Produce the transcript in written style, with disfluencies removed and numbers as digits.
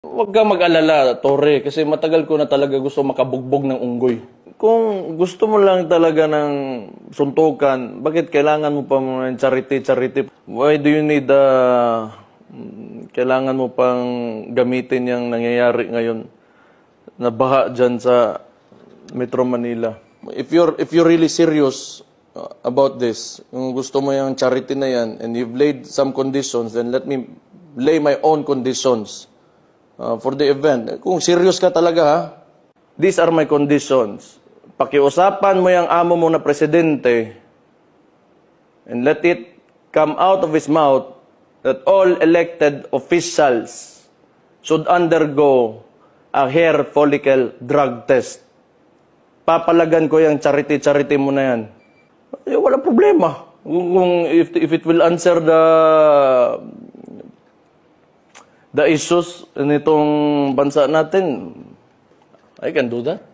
Huwag kang mag-alala, Torre, kasi matagal ko na talaga gusto makabugbog ng unggoy. Kung gusto mo lang talaga ng suntukan, bakit kailangan mo pa ng charity? Why do you need kailangan mo pang gamitin yung nangyayari ngayon na baha dyan sa Metro Manila? If you're really serious about this, kung gusto mo yung charity na yan, and you've laid some conditions, then let me lay my own conditions for the event. Kung serious ka talaga, ha? These are my conditions. Pakiusapan mo yung amo mo na presidente and let it come out of his mouth that all elected officials should undergo a hair follicle drug test. Papalagan ko yung charity mo na yan. Wala problema. If it will answer the issues nitong bansa natin, I can do that.